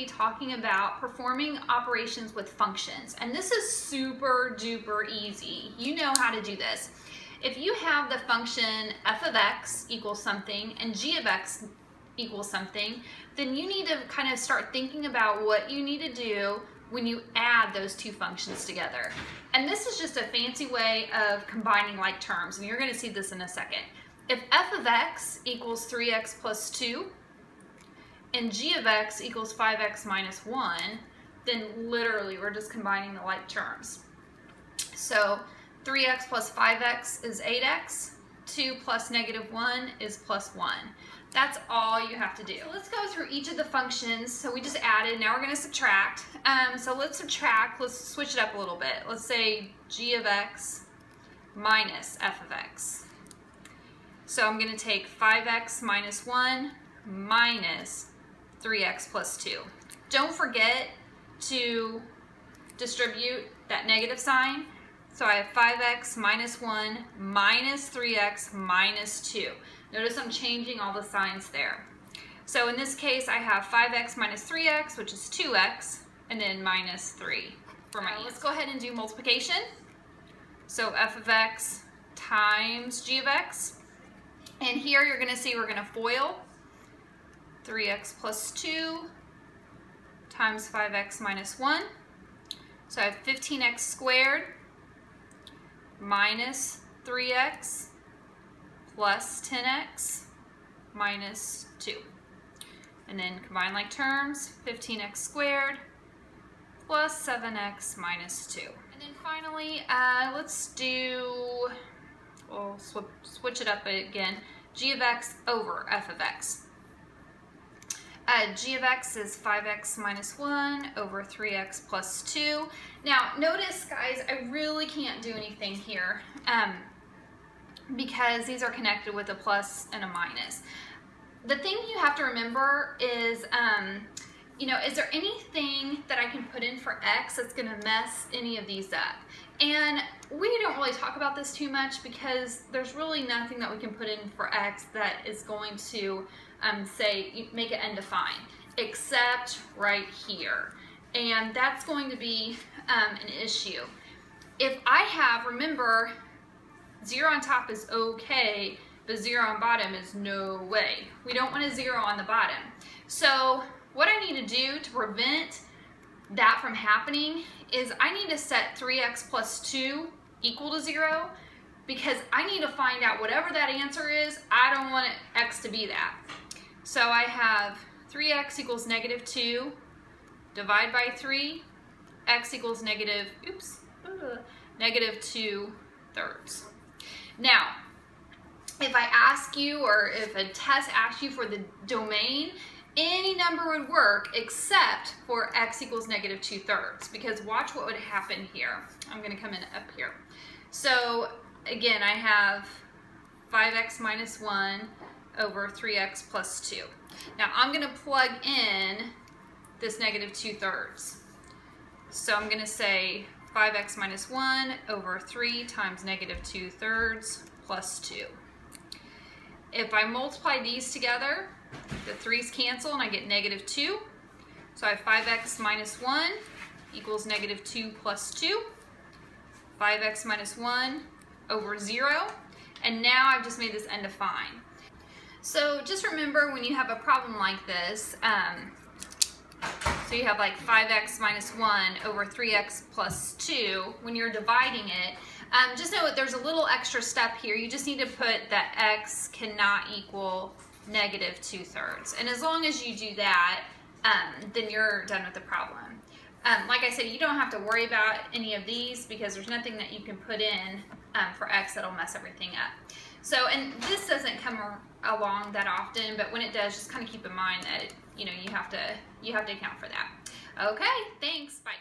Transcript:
be talking about performing operations with functions. And this is super duper easy. You know how to do this. If you have the function f of x equals something and g of x equals something, then you need to kind of start thinking about what you need to do when you add those two functions together. And this is just a fancy way of combining like terms, and you're going to see this in a second. If f of x equals 3x plus 2 and g of x equals 5x minus 1, then literally we're just combining the like terms. So 3x plus 5x is 8x, 2 plus negative 1 is plus 1. That's all you have to do. So let's go through each of the functions. So we just added, now we're going to subtract. So let's subtract, let's switch it up a little bit. Let's say g of x minus f of x. So I'm going to take 5x minus 1 minus 3x plus 2. Don't forget to distribute that negative sign. So I have 5x minus 1 minus 3x minus 2. Notice I'm changing all the signs there. So in this case, I have 5x minus 3x, which is 2x, and then minus 3 for my answer. Let's go ahead and do multiplication. So f of x times g of x. And here you're going to see we're going to FOIL. 3x plus 2 times 5x minus 1. So I have 15x squared minus 3x plus 10x minus 2. And then combine like terms, 15x squared plus 7x minus 2. And then finally, let's do, we'll switch it up again, g of x over f of x. G of x is 5x minus 1 over 3x plus 2. Now, notice, guys, I really can't do anything here because these are connected with a plus and a minus. The thing you have to remember is, you know, is there anything that I can put in for x that's going to mess any of these up? And we don't really talk about this too much because there's really nothing that we can put in for x that is going to say make it undefined, except right here. And that's going to be an issue. If I have, remember, 0 on top is okay, but 0 on bottom is no way. We don't want a 0 on the bottom. So what I need to do to prevent that from happening is I need to set 3x plus 2 equal to 0 because I need to find out whatever that answer is. I don't want x to be that. So I have 3x equals negative 2, divide by 3, x equals negative 2 thirds. Now, if I ask you, or if a test asks you for the domain, any number would work except for x equals negative 2 thirds, because watch what would happen here. I'm going to come in up here. So again, I have 5x minus 1 over 3x plus 2. Now I'm going to plug in this negative 2 thirds. So I'm going to say 5x minus 1 over 3 times negative 2 thirds plus 2. If I multiply these together, the 3's cancel and I get negative 2. So I have 5x minus 1 equals negative 2 plus 2. 5x minus 1 over 0. And now I've just made this undefined. So just remember when you have a problem like this, so you have like 5x minus 1 over 3x plus 2, when you're dividing it, just know that there's a little extra step here. You just need to put that x cannot equal negative 2 thirds. And as long as you do that, then you're done with the problem. Like I said, you don't have to worry about any of these because there's nothing that you can put in for x that'll mess everything up. So, and this doesn't come along that often, but when it does, just kind of keep in mind that, you know, you have to account for that. Okay, thanks, bye.